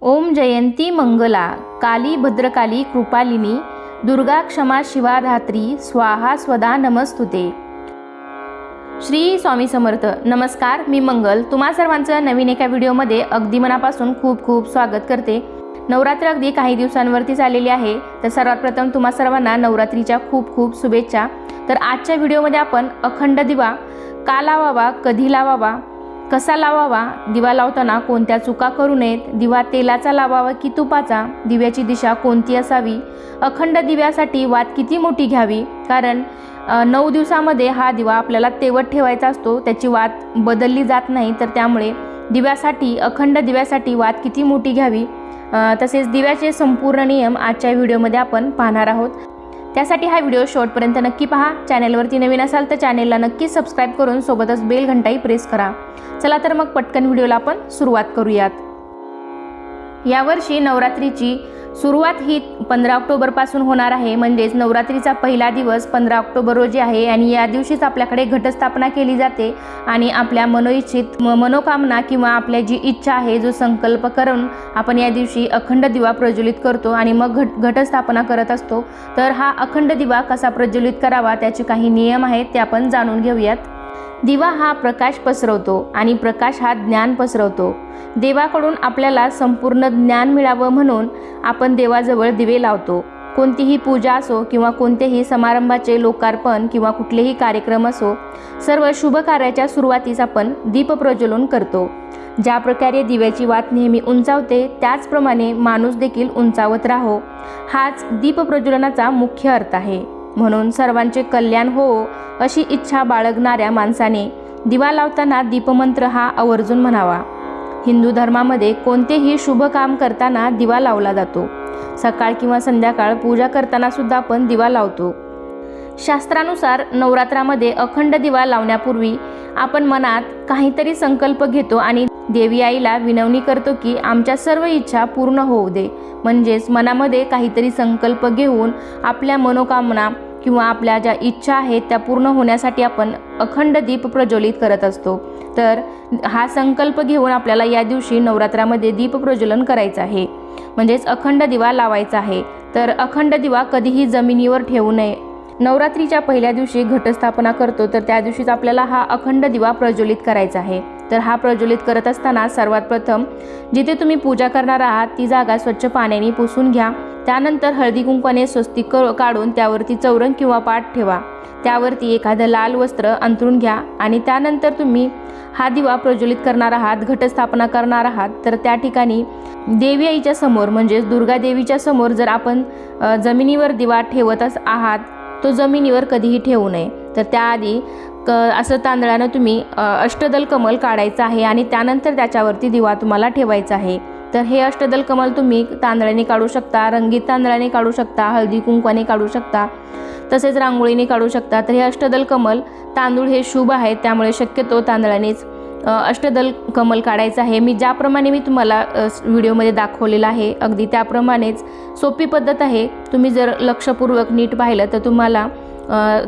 ओम जयंती मंगला काली भद्रकाली कृपालिनी दुर्गा क्षमा शिवा धात्री स्वाहा स्वदा नमस्तुते। श्री स्वामी समर्थ। नमस्कार, मी मंगल तुम्हा सर्वांचं नवीन एका व्हिडिओमध्ये अगदी मनापासून खूप खूप स्वागत करते। नवरात्र अगदी काही दिवसांवरतीच आलेली आहे, तर सर्वात प्रथम तुम्हा सर्वांना नवरात्रीच्या खूप खूप शुभेच्छा। तर आजच्या व्हिडिओमध्ये आपण अखंड दिवा का लावावा, कधी लावावा, कसा लावावा, दिवा लावताना कोणत्या चुका करू नयेत, दिवा तेलाचा लावावा की तुपाचा, दिव्याची दिशा कोणती असावी, अखंड दिव्यासाठी वात किती मोठी घ्यावी, कारण 9 दिवसामध्ये हा दिवा आपल्याला तेवत ठेवायचा असतो, त्याची वात बदलली जात नाही। तर त्यामुळे दिव्यासाठी, अखंड दिव्यासाठी वात किती मोठी घ्यावी, तसेच दिव्याचे संपूर्ण नियम आजच्या व्हिडिओमध्ये आपण पाहणार आहोत। त्यासाठी हा व्हिडिओ शेवटपर्यंत नक्की पहा। चॅनलवरती नवीन असाल तर चॅनेलला नक्की सबस्क्राईब करून सोबतच बेल घंटाही प्रेस करा। चला तर मग पटकन व्हिडिओला आपण सुरुवात करूयात। यावर्षी नवरात्रीची सुरुवात ही 15 ऑक्टोबरपासून होणार आहे, म्हणजेच नवरात्रीचा पहिला दिवस 15 ऑक्टोबर रोजी आहे आणि या दिवशीच आपल्याकडे घटस्थापना केली जाते आणि आपल्या मनोइच्छित मनोकामना किंवा आपल्या जी इच्छा आहे, जो संकल्प करून आपण या दिवशी अखंड दिवा प्रज्वलित करतो आणि मग घटस्थापना करत असतो। तर हा अखंड दिवा कसा प्रज्वलित करावा त्याचे काही नियम आहेत, ते आपण जाणून घेऊयात। दिवा हा प्रकाश पसरवतो आणि प्रकाश हा ज्ञान पसरवतो। देवाकडून आपल्याला संपूर्ण ज्ञान मिळावं म्हणून आपण देवाजवळ दिवे लावतो। कोणतीही पूजा असो किंवा कोणत्याही समारंभाचे लोकार्पण किंवा कुठलेही कार्यक्रम असो, सर्व शुभ कार्याच्या सुरुवातीस आपण दीप प्रज्वलन करतो। ज्या प्रकारे दिव्याची वात नेहमी उंचावते, त्याचप्रमाणे माणूस देखील उंचावत राहो, हाच दीप प्रज्वलनाचा मुख्य अर्थ आहे। म्हणून सर्वांचे कल्याण हो अशी इच्छा बाळगणाऱ्या माणसाने दिवा लावताना दीपमंत्र हा आवर्जून म्हणावा। हिंदू धर्मामध्ये कोणतेही शुभ काम करताना दिवा लावला जातो। सकाळ किंवा संध्याकाळ पूजा करताना सुद्धा आपण दिवा लावतो। शास्त्रानुसार नवरात्रामध्ये अखंड दिवा लावण्यापूर्वी आपण मनात काहीतरी संकल्प घेतो आणि देवी आईला विनवणी करतो की आमच्या सर्व इच्छा पूर्ण होऊ दे। म्हणजेच मनामध्ये काहीतरी संकल्प घेऊन आपल्या मनोकामना किंवा आपल्या ज्या इच्छा आहेत त्या पूर्ण होण्यासाठी आपण अखंड दीप प्रज्वलित करत असतो। तर हा संकल्प घेऊन आपल्याला या दिवशी नवरात्रामध्ये दीप प्रज्वलन करायचं आहे, म्हणजेच अखंड दिवा लावायचा आहे। तर अखंड दिवा कधीही जमिनीवर ठेवू नये। नवरात्रीच्या पहिल्या दिवशी घटस्थापना करतो, तर त्या दिवशीच आपल्याला हा अखंड दिवा प्रज्वलित करायचा आहे। तर हा प्रज्वलित करत असताना सर्वात प्रथम जिथे तुम्ही पूजा करणार आहात ती जागा स्वच्छ पाण्याने पुसून घ्या। त्यानंतर हळदी कुंकवाने स्वस्तिक काढून त्यावरती चौरंग किंवा पाट ठेवा। त्यावरती एखादं लाल वस्त्र अंथरून घ्या आणि त्यानंतर तुम्ही हा दिवा प्रज्वलित करणार आहात, घटस्थापना करणार आहात। तर त्या ठिकाणी देवी आईच्या समोर, म्हणजेच दुर्गा देवीच्या समोर जर आपण जमिनीवर दिवा ठेवत आहात, तो जमिनीवर कधीही ठेवू नये। तर त्याआधी असं तांदळानं तुम्ही अष्टदल कमल काढायचं आहे आणि त्यानंतर त्याच्यावरती दिवा तुम्हाला ठेवायचा आहे। तर हे अष्टदल कमल तुम्ही तांदळाने काढू शकता, रंगीत तांदळाने काढू शकता, हळदी कुंकवाने काढू शकता, तसेच रांगोळीने काढू शकता। तर हे अष्टदल कमल तांदूळ हे शुभ आहेत, त्यामुळे शक्यतो तांदळानेच अष्टदल कमल काढायचं आहे। ज्याप्रमाणे मी तुम्हाला व्हिडिओमध्ये दाखवलेलं आहे अगदी त्याप्रमाणेच सोपी पद्धत आहे। तुम्ही जर लक्षपूर्वक नीट पाहिलं तर तुम्हाला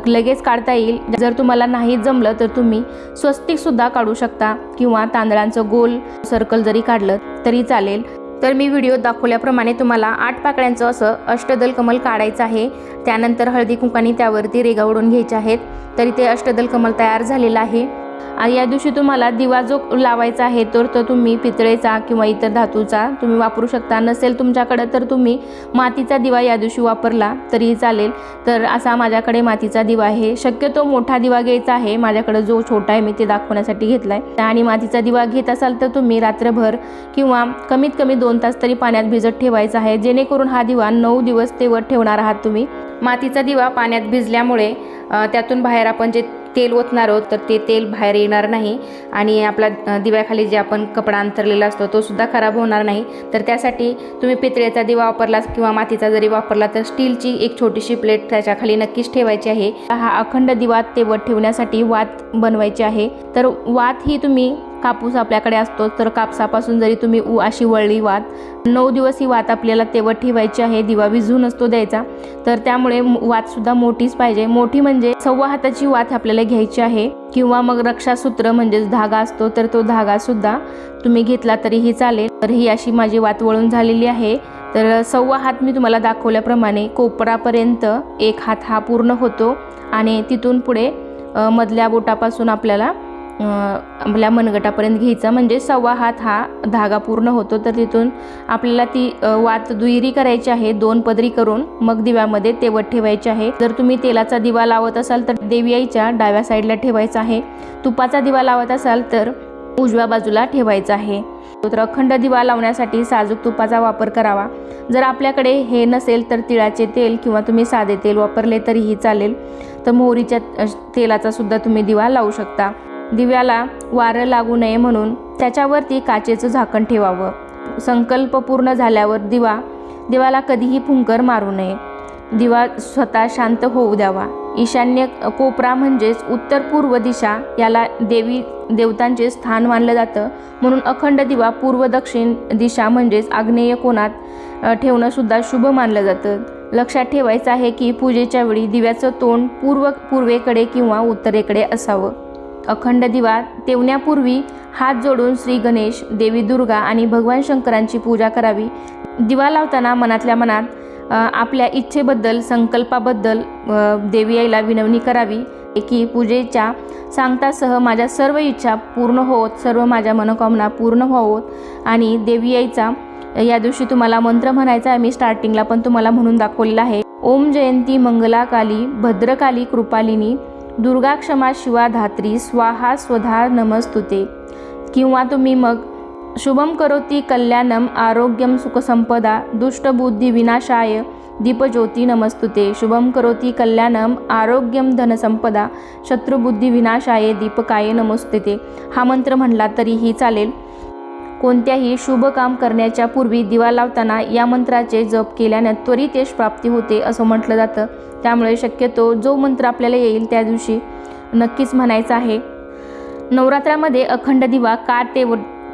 लगेच काढता येईल। जर तुम्हाला नाही जमलं तर तुम्ही स्वस्तिकसुद्धा काढू शकता किंवा तांदळांचं गोल सर्कल जरी काढलं तरी चालेल। तर मी व्हिडिओ दाखवल्याप्रमाणे तुम्हाला 8 पाकळ्यांचं असं अष्टदल कमल काढायचं आहे। त्यानंतर हळदी कुंकवाने त्यावरती रेघा ओढून घ्यायचे आहेत। तरी ते अष्टदल कमल तयार झालेलं आहे आणि या दिवशी तुम्हाला दिवा जो लावायचा आहे तर तो तुम्ही पितळेचा किंवा इतर धातूचा तुम्ही वापरू शकता। नसेल तुमच्याकडे तर तुम्ही मातीचा दिवा या दिवशी वापरला तरीही चालेल। तर असा माझ्याकडे मातीचा दिवा आहे। शक्यतो मोठा दिवा घ्यायचा आहे, माझ्याकडे जो छोटा आहे मी ते दाखवण्यासाठी घेतला आहे। आणि मातीचा दिवा घेत असाल तर तुम्ही रात्रभर किंवा कमीत कमी 2 तास तरी पाण्यात भिजत ठेवायचा आहे, जेणेकरून हा दिवा 9 दिवस तेवत ठेवणार आहात तुम्ही। मातीचा दिवा पाण्यात भिजल्यामुळे त्यातून बाहेर आपण जे तेल ओतणार आहोत तर ते तेल बाहेर येणार नाही आणि आपला दिव्याखाली जे आपण कपडा अंथरलेला असतो तो सुद्धा खराब होणार नाही। तर त्यासाठी तुम्ही पितळेचा दिवा वापरला किंवा मातीचा जरी वापरला तर स्टीलची एक छोटीशी प्लेट त्याच्याखाली नक्कीच ठेवायची आहे। हा अखंड दिवा तेवत ठेवण्यासाठी वात बनवायची आहे। तर वात ही तुम्ही कापूस आपल्याकडे असतो, तर कापसापासून जरी तुम्ही अशी वळली वात, 9 दिवस ही वात आपल्याला तेवत ठेवायची आहे. दिवा विझू नसतो द्यायचा, तर त्यामुळे वातसुद्धा मोठीच पाहिजे. मोठी म्हणजे 1.25 हाताची वात आपल्याला घ्यायची आहे, किंवा मग रक्षासूत्र म्हणजेच धागा असतो, तर तो धागासुद्धा तुम्ही घेतला तरीही चालेल. तर ही अशी माझी वात वळून झालेली आहे. तर 1.25 हात मी तुम्हाला दाखवल्याप्रमाणे कोपरापर्यंत 1 हात हा पूर्ण होतो, आणि तिथून पुढे मधल्या बोटापासून आपल्याला आपल्या मनगटापर्यंत घ्यायचा, म्हणजे 1.25 हात हा धागा पूर्ण होतो. तर तिथून आपल्याला ती वात दुहेरी करायची आहे, 2 पदरी करून मग दिव्यामध्ये तेवत ठेवायची आहे. जर तुम्ही तेलाचा दिवा लावत असाल तर देवी आईच्या डाव्या साईडला ठेवायचा आहे. तुपाचा दिवा लावत असाल तर उजव्या बाजूला ठेवायचा आहे. तर अखंड दिवा लावण्यासाठी साजूक तुपाचा वापर करावा. जर आपल्याकडे हे नसेल तर तिळाचे तेल किंवा तुम्ही साधे तेल वापरले तरीही चालेल. तर मोहरीच्या तेलाचा सुद्धा तुम्ही दिवा लावू शकता. दिव्याला वारं लागू नये म्हणून त्याच्यावरती काचेचं झाकण ठेवावं. संकल्प पूर्ण झाल्यावर दिवाला कधीही फुंकर मारू नये. दिवा स्वतः शांत होऊ द्यावा. ईशान्य कोपरा म्हणजेच उत्तर पूर्व दिशा, याला देवतांचे स्थान मानलं जातं, म्हणून अखंड दिवा पूर्व दक्षिण दिशा म्हणजेच आग्नेय कोणात ठेवणं सुद्धा शुभ मानलं जातं. लक्षात ठेवायचं आहे की पूजेच्या वेळी दिव्याचं तोंड पूर्वेकडे किंवा उत्तरेकडे असावं. अखंड दिवा तेवण्यापूर्वी हात जोडून श्री गणेश, देवी दुर्गा आणि भगवान शंकरांची पूजा करावी. दिवा लावताना मनातल्या मनात आपल्या इच्छेबद्दल, संकल्पाबद्दल देवी आईला विनवणी करावी की पूजेच्या सांगतासह माझ्या सर्व इच्छा पूर्ण होत, सर्व माझ्या मनोकामना पूर्ण होत. आणि देवी आईचा या दिवशी तुम्हाला मंत्र म्हणायचा आहे. मी स्टार्टिंगला पण तुम्हाला म्हणून दाखवलेला आहे. ओम जयंती मंगला काली भद्रकाली कृपालिनी दुर्गा क्षमा शिवा धात्री स्वाहा स्वधा नमस्तुते. किंवा तुम्ही मग शुभम करोती कल्याणम आरोग्यम सुखसंपदा दुष्टबुद्धी विनाशाय दीपज्योती नमस्तुते. शुभम करोती कल्याणम आरोग्यम धनसंपदा शत्रुबुद्धी विनाशाय दीपकाय नमस्तुते. हा मंत्र म्हणला तरीही चालेल. कोणत्याही शुभ काम करण्याच्या पूर्वी दिवा लावताना या मंत्राचे जप केल्याने त्वरित यश प्राप्ती होते असं म्हटलं जातं. त्यामुळे शक्यतो जो मंत्र आपल्याला येईल त्या दिवशी नक्कीच म्हणायचा आहे. नवरात्रामध्ये अखंड दिवा का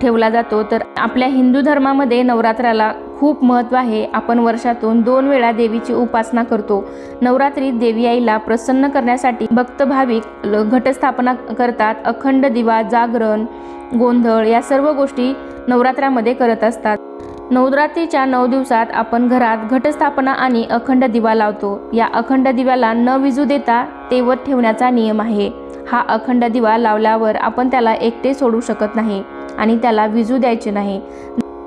ठेवला जातो, तर आपल्या हिंदू धर्मामध्ये नवरात्राला खूप महत्त्व आहे. आपण वर्षातून 2 वेळा देवीची उपासना करतो. नवरात्रीत देवी आईला प्रसन्न करण्यासाठी भक्त भाविक घटस्थापना करतात. अखंड दिवा, जागरण, गोंधळ या सर्व गोष्टी नवरात्रामध्ये करत असतात. नवरात्रीच्या 9 दिवसात आपण घरात घटस्थापना आणि अखंड दिवा लावतो. या अखंड दिव्याला न विझू देता तेवत ठेवण्याचा नियम आहे. हा अखंड दिवा लावल्यावर आपण त्याला एकटे सोडू शकत नाही आणि त्याला विझू द्यायचे नाही.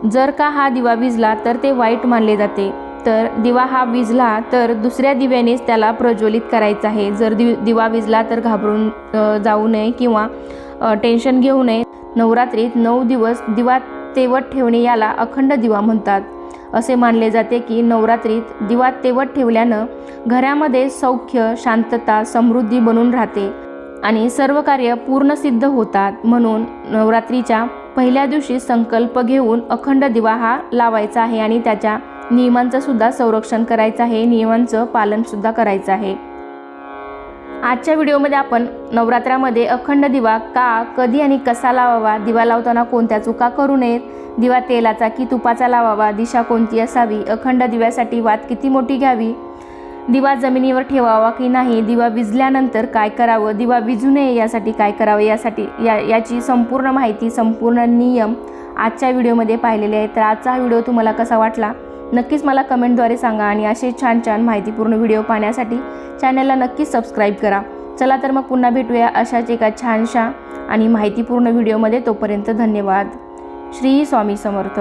जर का हा दिवा विझला तर ते वाईट मानले जाते. तर दिवा हा विझला तर दुसऱ्या दिव्यानेच त्याला प्रज्वलित करायचं आहे. जर दिवा विझला तर घाबरून जाऊ नये किंवा टेन्शन घेऊ नये. नवरात्रीत 9 दिवस दिवा तेवत ठेवणे याला अखंड दिवा म्हणतात. असे मानले जाते की नवरात्रीत दिवा तेवत ठेवल्यानं घरामध्ये सौख्य, शांतता, समृद्धी बनून राहते आणि सर्व कार्य पूर्ण सिद्ध होतात. म्हणून नवरात्रीच्या पहिल्या दिवशी संकल्प घेऊन अखंड दिवा हा लावायचा आहे आणि त्याच्या नियमांचं सुद्धा संरक्षण करायचं आहे, नियमांचं पालन सुद्धा करायचं आहे. आजच्या व्हिडिओमध्ये आपण नवरात्रामध्ये अखंड दिवा का, कधी आणि कसा लावावा, दिवा लावताना कोणत्या चुका करू नयेत, दिवा तेलाचा की तुपाचा लावावा, दिशा कोणती असावी, अखंड दिव्यासाठी वात किती मोठी घ्यावी, दिवा जमिनीवर ठेवावा की नाही, दिवा विझल्यानंतर काय करावं, दिवा विझू नये यासाठी काय करावं, याची संपूर्ण माहिती, संपूर्ण नियम आजच्या व्हिडिओमध्ये पाहिलेले आहे. तर आजचा हा व्हिडिओ तुम्हाला कसा वाटला नक्कीच मला कमेंटद्वारे सांगा आणि असे छान छान माहितीपूर्ण व्हिडिओ पाहण्यासाठी चॅनलला नक्कीच सबस्क्राईब करा. चला तर मग पुन्हा भेटूया अशाच एका छानशा आणि माहितीपूर्ण व्हिडिओमध्ये. तोपर्यंत धन्यवाद. श्री स्वामी समर्थ.